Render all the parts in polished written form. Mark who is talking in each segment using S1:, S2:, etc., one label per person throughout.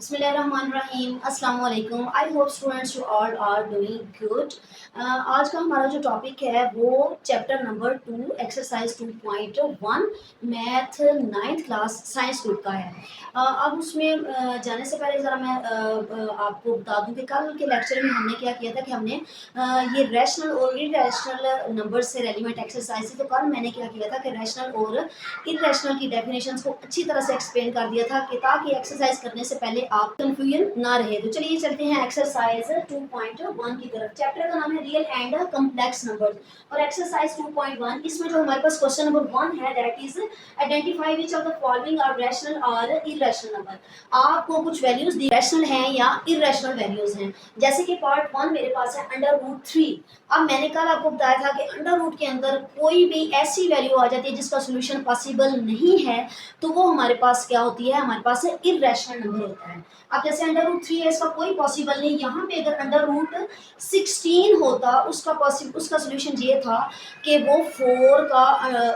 S1: बिस्मिल्लाहिर्रहमानिर्रहीम अस्सलाम वालेकुम। I hope students you all are doing good. आज का हमारा जो टॉपिक है वो chapter number 2 exercise 2.1 math 9th class science group का है। अब उसमें जाने से पहले ज़रा मैं आपको बता दूं कि कल के लेक्चर में हमने क्या किया था कि हमने ये रैशनल और इरेशनल नंबर से रेलिवेंट एक्सरसाइज थी। तो कल मैंने क्या किया था कि रैशनल और इरेशनल की डेफिनेशंस को अच्छी तरह से एक्सप्लेन कर दिया था कि ताकि एक्सरसाइज करने से पहले आप कंफ्यूजन ना रहे। तो चलिए चलते हैं एक्सरसाइज 2.1 की तरफ। चैप्टर का नाम है रियल एंड कॉम्प्लेक्स नंबर्स और एक्सरसाइज 2.1 इसमें जो हमारे पास क्वेश्चन नंबर 1 है that is identify which of the following are rational और इरेशनल नंबर। आपको कुछ वैल्यूज दी रैशनल हैं या इरेशनल वैल्यूज हैं। जैसे कि पार्ट 1 मेरे पास है √3। अब मैंने कल आपको बताया था कि अंडर रूट के अंदर कोई भी ऐसी वैल्यू आ जाती है जिसका सोल्यूशन पॉसिबल नहीं है तो वो हमारे पास क्या होती है, हमारे पास इरेशनल नंबर होता है। अब जैसे √3 है, इसका कोई पॉसिबल नहीं। यहाँ पे अगर √16 होता उसका सोल्यूशन ये था कि वो 4 का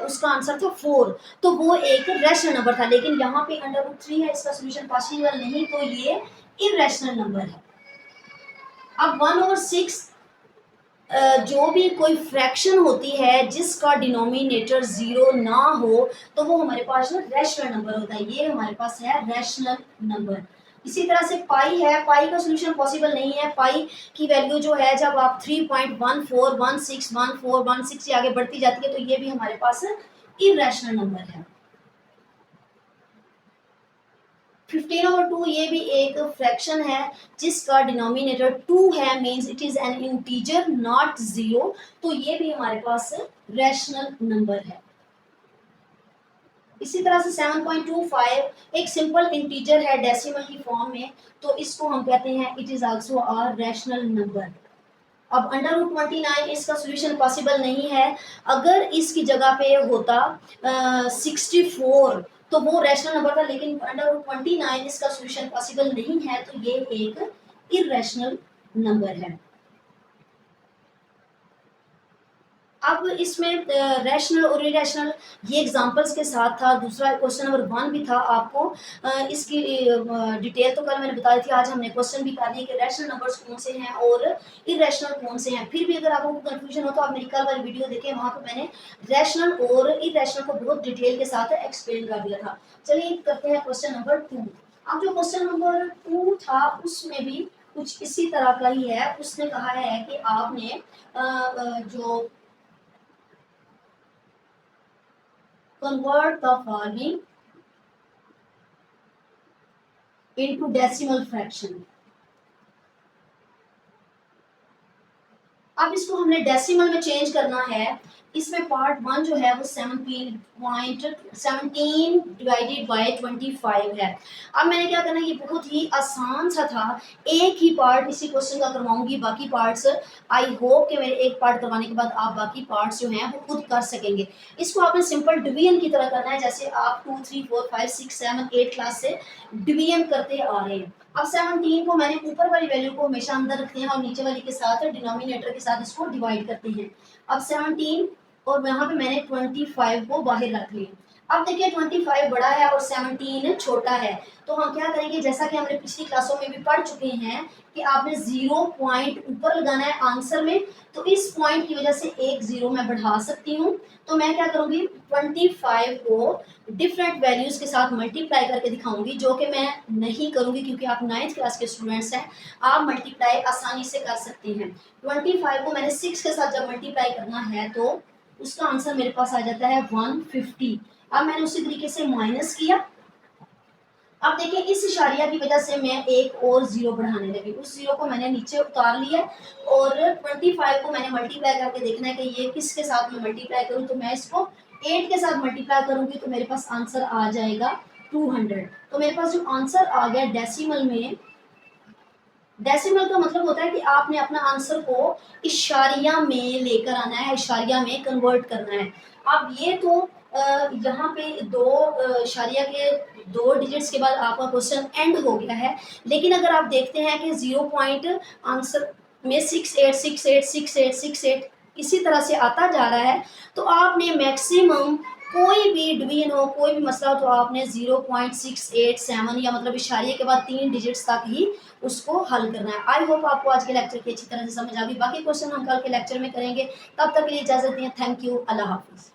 S1: उसका आंसर था 4, तो वो एक रैशनल नंबर था। लेकिन यहाँ पे √3 है, इसका सोल्यूशन पॉसिबल नहीं, तो ये इरेशनल नंबर है। अब 1/6 जो भी कोई फ्रैक्शन होती है जिसका डिनोमिनेटर 0 ना हो तो वो हमारे पास रैशनल नंबर होता है। ये हमारे पास है रैशनल नंबर। इसी तरह से पाई है, पाई का सोल्यूशन पॉसिबल नहीं है। पाई की वैल्यू जो है जब आप 3.14161416 से आगे बढ़ती जाती है तो ये भी हमारे पास इरेशनल नंबर है। 15/2 ये भी एक फ्रैक्शन है जिसका डिनोमिनेटर 2 है, means it is an integer not 0, तो ये भी हमारे पास रैशनल नंबर है। इसी तरह से 7.25 एक सिंपल इंटीजर है डेसिमल की फॉर्म में, तो इसको हम कहते हैं it is also a rational number. अब √29 इसका सोल्यूशन पॉसिबल नहीं है। अगर इसकी जगह पे होता 64 तो वो रैशनल नंबर था, लेकिन √29 इसका सोल्यूशन पॉसिबल नहीं है, तो ये एक इरेशनल नंबर है। अब इसमें रैशनल और इरेशनल ये एग्जांपल्स के साथ था। दूसरा क्वेश्चन नंबर 1 भी था। आपको इसकी डिटेल तो कल मैंने बताई थी, आज हमने क्वेश्चन भी कर दिए कि रैशनल नंबर्स कौन से हैं और इरेशनल कौन से हैं। फिर भी अगर आपको कंफ्यूजन हो तो आप मेरी कल वाली वीडियो देखें, वहाँ पर मैंने रैशनल और इरेशनल को बहुत डिटेल के साथ एक्सप्लेन कर दिया था। चलिए करते हैं क्वेश्चन नंबर 2। अब जो क्वेश्चन नंबर 2 था उसमें भी कुछ इसी तरह का ही है। उसने कहा है कि आपने जो convert the following into decimal fraction। अब इसको हमने डेसिमल में चेंज करना है। इसमें पार्ट 1 जो है वो 17 डिवाइडेड बाय 25 है। अब मैंने क्या करना है, ये बहुत ही आसान सा था। एक ही पार्ट इसी क्वेश्चन का करवाऊंगी, बाकी पार्ट्स आई होप कि मेरे एक पार्ट करवाने के बाद आप बाकी पार्ट्स जो हैं वो खुद कर सकेंगे। इसको आपने सिंपल डिवीजन की तरह करना है, जैसे आप 2 3 4 5 6 7 8 क्लास से डिवीजन करते आ रहे हैं। अब 17 को मैंने ऊपर वाली वैल्यू को हमेशा अंदर रखते हैं और नीचे वाली के साथ डिनोमिनेटर के साथ इसको डिवाइड करते हैं। अब 17 और यहाँ पे मैंने 25 को बाहर रख लिया। अब देखिए 25 बड़ा है और 17 छोटा है, तो हम क्या करेंगे, जैसा कि हमने पिछली क्लासों में भी पढ़ चुके हैं कि आपने 0 पॉइंट ऊपर लगाना है आंसर में, तो इस पॉइंट की वजह से एक 0 मैं बढ़ा सकती हूँ। तो मैं क्या करूंगी, 25 को डिफरेंट वैल्यूज के साथ मल्टीप्लाई करके दिखाऊंगी, जो कि मैं नहीं करूंगी क्योंकि आप 9th क्लास के स्टूडेंट्स हैं, आप मल्टीप्लाई आसानी से कर सकते हैं। 25 को मैंने 6 के साथ जब मल्टीप्लाई करना है तो उसका आंसर मेरे पास आ जाता है 150। अब मैंने उसी तरीके से माइनस किया। अब देखिए इस इशारिया की वजह से मैं एक और 0 बढ़ाने लगी, उस 0 को मैंने नीचे उतार लिया और 25 को मैंने मल्टीप्लाई करके देखना है कि ये किसके साथ मैं मल्टीप्लाई करूं, तो मैं इसको 8 के साथ मल्टीप्लाई करूंगी तो मेरे पास आंसर आ जाएगा 200। तो मेरे पास जो आंसर आ गया डेसिमल में, डेसिमल का मतलब होता है कि आपने अपना आंसर को इशारिया में लेकर आना है, इशारिया में कन्वर्ट करना है। अब ये तो यहाँ पे दो इशारिया के 2 डिजिट्स के बाद आपका क्वेश्चन एंड हो गया है। लेकिन अगर आप देखते हैं कि 0 पॉइंट आंसर में 68686868 इसी तरह से आता जा रहा है, तो आपने मैक्सिमम कोई भी डिवीजन हो, कोई भी मसला हो, तो आपने 0.687 या मतलब इशारे के बाद 3 डिजिट्स तक ही उसको हल करना है। आई होप आपको आज के लेक्चर की अच्छी तरह से समझ आ गई। बाकी क्वेश्चन हम कल के लेक्चर में करेंगे। तब तक के लिए इजाज़त दें। Thank you. अल्लाह हाफ़िज़।